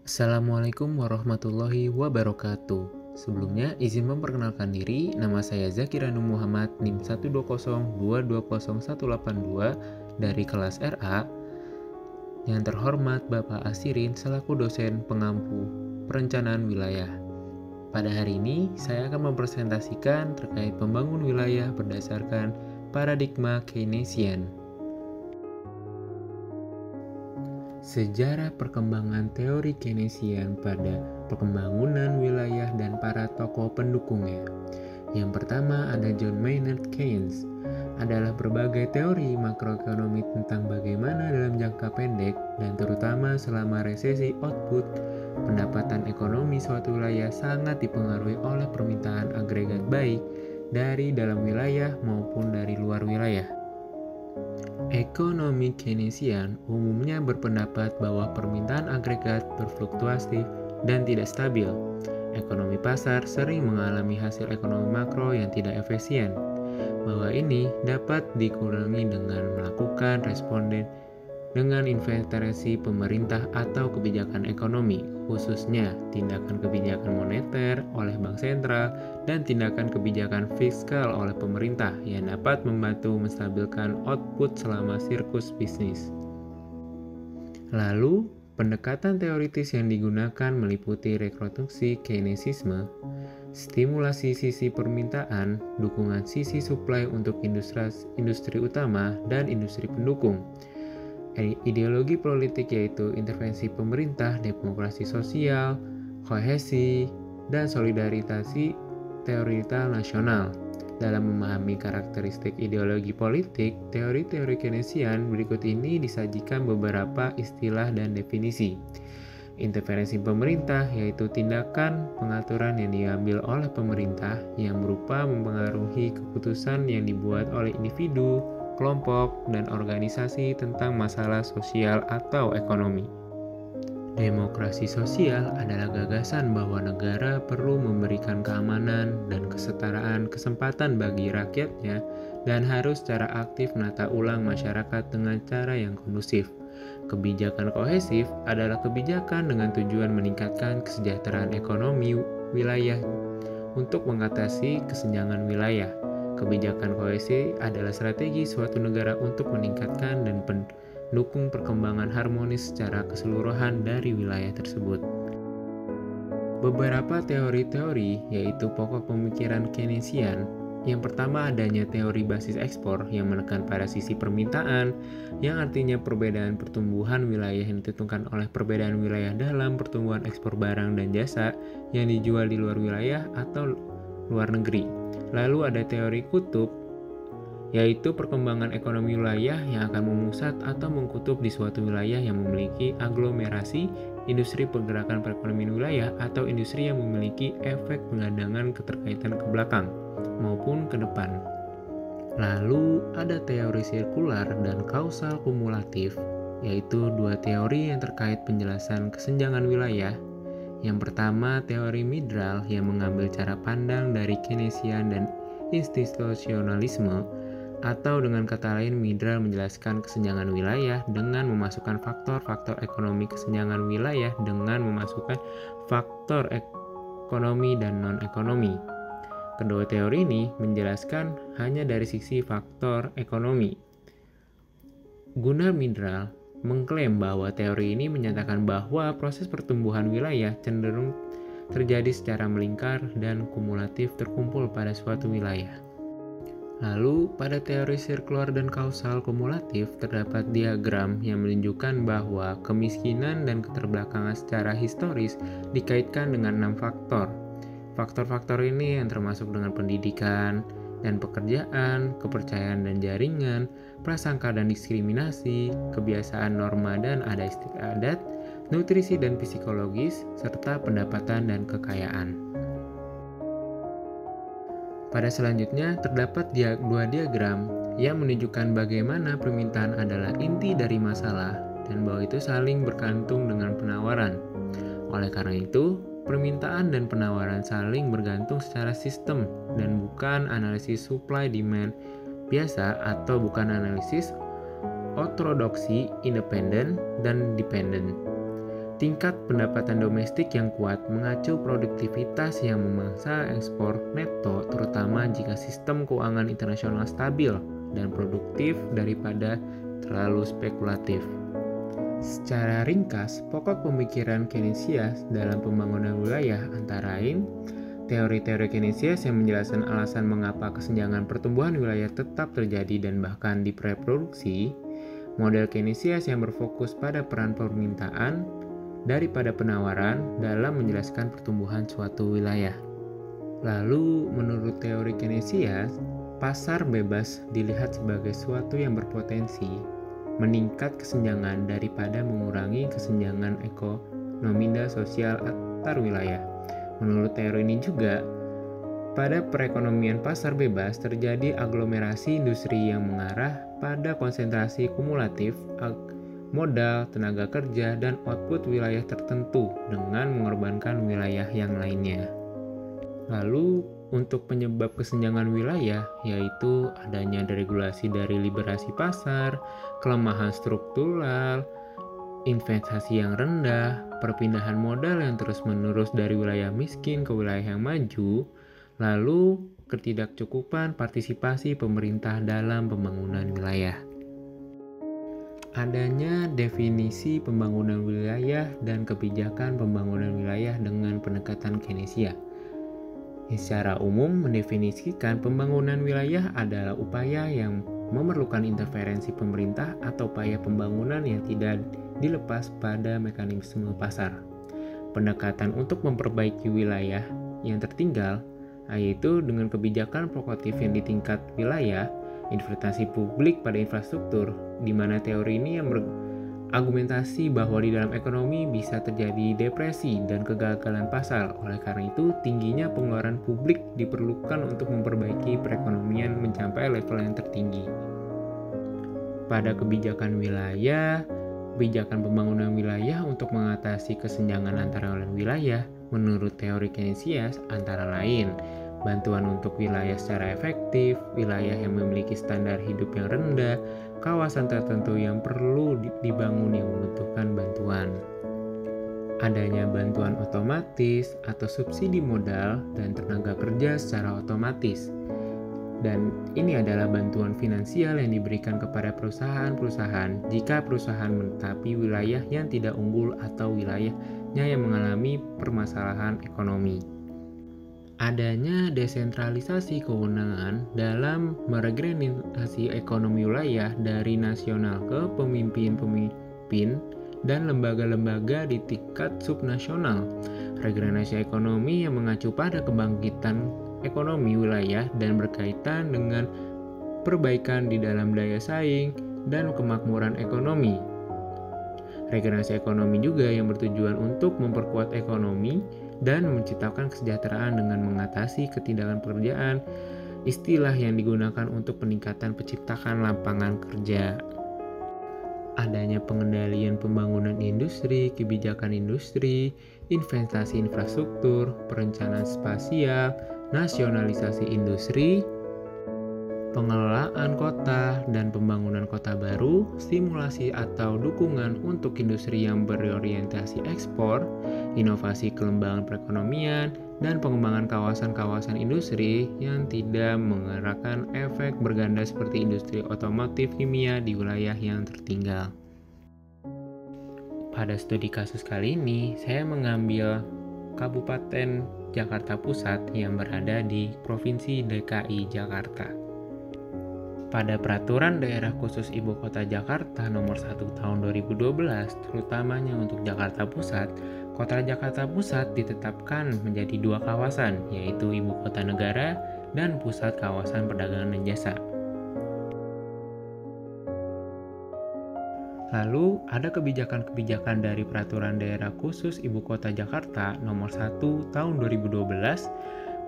Assalamualaikum warahmatullahi wabarakatuh. Sebelumnya izin memperkenalkan diri, nama saya Zakiranu Muhammad NIM 120220182 dari kelas RA. Yang terhormat Bapak Asirin selaku dosen pengampu perencanaan wilayah. Pada hari ini saya akan mempresentasikan terkait pembangun wilayah berdasarkan paradigma Keynesian. Sejarah perkembangan teori Keynesian pada pembangunan wilayah dan para tokoh pendukungnya. Yang pertama ada John Maynard Keynes. Adalah berbagai teori makroekonomi tentang bagaimana dalam jangka pendek dan terutama selama resesi output, pendapatan ekonomi suatu wilayah sangat dipengaruhi oleh permintaan agregat baik dari dalam wilayah maupun dari luar wilayah. Ekonomi Keynesian umumnya berpendapat bahwa permintaan agregat berfluktuatif dan tidak stabil. Ekonomi pasar sering mengalami hasil ekonomi makro yang tidak efisien, bahwa ini dapat dikurangi dengan melakukan responden dengan investasi pemerintah atau kebijakan ekonomi, khususnya tindakan kebijakan moneter oleh bank sentral dan tindakan kebijakan fiskal oleh pemerintah yang dapat membantu menstabilkan output selama siklus bisnis. Lalu, pendekatan teoritis yang digunakan meliputi rekonstruksi Keynesisme, stimulasi sisi permintaan, dukungan sisi suplai untuk industri utama dan industri pendukung. Ideologi politik yaitu intervensi pemerintah, demokrasi sosial, kohesi, dan solidaritasi teorital nasional. Dalam memahami karakteristik ideologi politik, teori-teori Keynesian berikut ini disajikan beberapa istilah dan definisi. Intervensi pemerintah yaitu tindakan pengaturan yang diambil oleh pemerintah yang berupa mempengaruhi keputusan yang dibuat oleh individu, kelompok, dan organisasi tentang masalah sosial atau ekonomi. Demokrasi sosial adalah gagasan bahwa negara perlu memberikan keamanan dan kesetaraan kesempatan bagi rakyatnya dan harus secara aktif menata ulang masyarakat dengan cara yang kondusif. Kebijakan kohesif adalah kebijakan dengan tujuan meningkatkan kesejahteraan ekonomi wilayah untuk mengatasi kesenjangan wilayah. Kebijakan kohesi adalah strategi suatu negara untuk meningkatkan dan mendukung perkembangan harmonis secara keseluruhan dari wilayah tersebut. Beberapa teori-teori yaitu pokok pemikiran Keynesian. Yang pertama adanya teori basis ekspor yang menekan pada sisi permintaan, yang artinya perbedaan pertumbuhan wilayah yang ditentukan oleh perbedaan wilayah dalam pertumbuhan ekspor barang dan jasa yang dijual di luar wilayah atau luar negeri. Lalu ada teori kutub, yaitu perkembangan ekonomi wilayah yang akan memusat atau mengkutub di suatu wilayah yang memiliki aglomerasi, industri pergerakan perekonomian wilayah, atau industri yang memiliki efek penggadangan keterkaitan ke belakang maupun ke depan. Lalu ada teori sirkular dan kausal kumulatif, yaitu dua teori yang terkait penjelasan kesenjangan wilayah. Yang pertama, teori Mydral yang mengambil cara pandang dari Keynesian dan institusionalisme, atau dengan kata lain Mydral menjelaskan kesenjangan wilayah dengan memasukkan faktor-faktor ekonomi kesenjangan wilayah dengan memasukkan faktor ekonomi dan non-ekonomi. Kedua teori ini menjelaskan hanya dari sisi faktor ekonomi. Gunnar Mydral mengklaim bahwa teori ini menyatakan bahwa proses pertumbuhan wilayah cenderung terjadi secara melingkar dan kumulatif terkumpul pada suatu wilayah. Lalu, pada teori sirkular dan kausal kumulatif terdapat diagram yang menunjukkan bahwa kemiskinan dan keterbelakangan secara historis dikaitkan dengan 6 faktor. Faktor-faktor ini yang termasuk dengan pendidikan dan pekerjaan, kepercayaan dan jaringan, prasangka dan diskriminasi, kebiasaan norma dan adat istiadat, nutrisi dan psikologis, serta pendapatan dan kekayaan. Pada selanjutnya terdapat dua diagram yang menunjukkan bagaimana permintaan adalah inti dari masalah dan bahwa itu saling bergantung dengan penawaran. Oleh karena itu, permintaan dan penawaran saling bergantung secara sistem dan bukan analisis supply demand biasa atau bukan analisis ortodoksi, independen, dan dependent. Tingkat pendapatan domestik yang kuat mengacu produktivitas yang memangsa ekspor neto, terutama jika sistem keuangan internasional stabil dan produktif daripada terlalu spekulatif. Secara ringkas, pokok pemikiran Keynesias dalam pembangunan wilayah antara lain teori-teori Keynesias yang menjelaskan alasan mengapa kesenjangan pertumbuhan wilayah tetap terjadi dan bahkan direproduksi, model Keynesias yang berfokus pada peran permintaan daripada penawaran dalam menjelaskan pertumbuhan suatu wilayah. Lalu, menurut teori Keynesias, pasar bebas dilihat sebagai suatu yang berpotensi meningkat kesenjangan daripada mengurangi kesenjangan ekonomi dan sosial antar wilayah. Menurut teori ini juga, pada perekonomian pasar bebas terjadi aglomerasi industri yang mengarah pada konsentrasi kumulatif modal, tenaga kerja, dan output wilayah tertentu dengan mengorbankan wilayah yang lainnya. Lalu, untuk penyebab kesenjangan wilayah, yaitu adanya deregulasi dari liberasi pasar, kelemahan struktural, investasi yang rendah, perpindahan modal yang terus-menerus dari wilayah miskin ke wilayah yang maju, lalu ketidakcukupan partisipasi pemerintah dalam pembangunan wilayah. Adanya definisi pembangunan wilayah dan kebijakan pembangunan wilayah dengan pendekatan Keynesias. Secara umum mendefinisikan pembangunan wilayah adalah upaya yang memerlukan intervensi pemerintah atau upaya pembangunan yang tidak dilepas pada mekanisme pasar. Pendekatan untuk memperbaiki wilayah yang tertinggal, yaitu dengan kebijakan proaktif yang di tingkat wilayah, investasi publik pada infrastruktur, di mana teori ini yang berargumentasi bahwa di dalam ekonomi bisa terjadi depresi dan kegagalan pasar. Oleh karena itu, tingginya pengeluaran publik diperlukan untuk memperbaiki perekonomian mencapai level yang tertinggi. Pada kebijakan wilayah, kebijakan pembangunan wilayah untuk mengatasi kesenjangan antara wilayah, menurut teori Keynesias antara lain bantuan untuk wilayah secara efektif, wilayah yang memiliki standar hidup yang rendah, kawasan tertentu yang perlu dibangun yang membutuhkan bantuan. Adanya bantuan otomatis atau subsidi modal dan tenaga kerja secara otomatis. Dan ini adalah bantuan finansial yang diberikan kepada perusahaan-perusahaan jika perusahaan menetapi wilayah yang tidak unggul atau wilayahnya yang mengalami permasalahan ekonomi. Adanya desentralisasi kewenangan dalam meregenerasi ekonomi wilayah dari nasional ke pemimpin-pemimpin dan lembaga-lembaga di tingkat subnasional. Regenerasi ekonomi yang mengacu pada kebangkitan ekonomi wilayah dan berkaitan dengan perbaikan di dalam daya saing dan kemakmuran ekonomi. Regenerasi ekonomi juga yang bertujuan untuk memperkuat ekonomi dan menciptakan kesejahteraan dengan mengatasi ketidakadilan pekerjaan, istilah yang digunakan untuk peningkatan penciptaan lapangan kerja. Adanya pengendalian pembangunan industri, kebijakan industri, investasi infrastruktur, perencanaan spasial, nasionalisasi industri, pengelolaan kota dan pembangunan kota baru, stimulasi atau dukungan untuk industri yang berorientasi ekspor, inovasi kelembagaan perekonomian, dan pengembangan kawasan-kawasan industri yang tidak menggerakkan efek berganda seperti industri otomotif kimia di wilayah yang tertinggal. Pada studi kasus kali ini, saya mengambil Kabupaten Jakarta Pusat yang berada di Provinsi DKI Jakarta. Pada Peraturan Daerah Khusus Ibu Kota Jakarta Nomor 1 Tahun 2012, terutamanya untuk Jakarta Pusat, Kota Jakarta Pusat ditetapkan menjadi dua kawasan, yaitu Ibu Kota Negara dan Pusat Kawasan Perdagangan dan Jasa. Lalu, ada kebijakan-kebijakan dari Peraturan Daerah Khusus Ibu Kota Jakarta Nomor 1 Tahun 2012.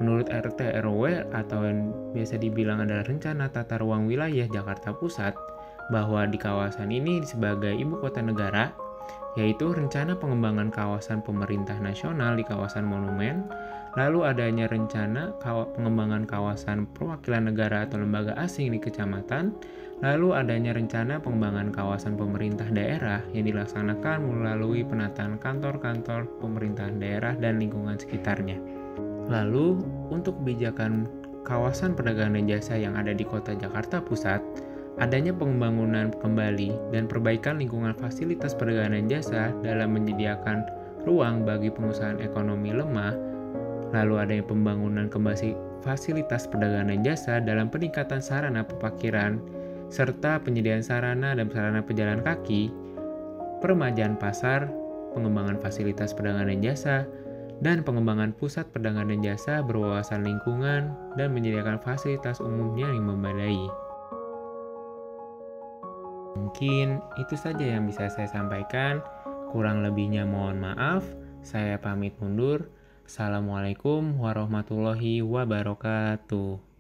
Menurut RT RW atau yang biasa dibilang adalah Rencana Tata Ruang Wilayah Jakarta Pusat, bahwa di kawasan ini sebagai ibu kota negara, yaitu rencana pengembangan kawasan pemerintah nasional di kawasan monumen, lalu adanya rencana pengembangan kawasan perwakilan negara atau lembaga asing di kecamatan, Lalu adanya rencana pengembangan kawasan pemerintah daerah yang dilaksanakan melalui penataan kantor-kantor pemerintahan daerah dan lingkungan sekitarnya. Lalu, untuk kebijakan kawasan perdagangan dan jasa yang ada di Kota Jakarta Pusat, adanya pembangunan kembali dan perbaikan lingkungan fasilitas perdagangan dan jasa dalam menyediakan ruang bagi pengusahaan ekonomi lemah, lalu adanya pembangunan kembali fasilitas perdagangan dan jasa dalam peningkatan sarana parkiran, serta penyediaan sarana dan sarana pejalan kaki, peremajaan pasar, pengembangan fasilitas perdagangan dan jasa, dan pengembangan pusat perdagangan dan jasa berwawasan lingkungan dan menyediakan fasilitas umumnya yang memadai. Mungkin itu saja yang bisa saya sampaikan. Kurang lebihnya mohon maaf. Saya pamit mundur. Assalamualaikum warahmatullahi wabarakatuh.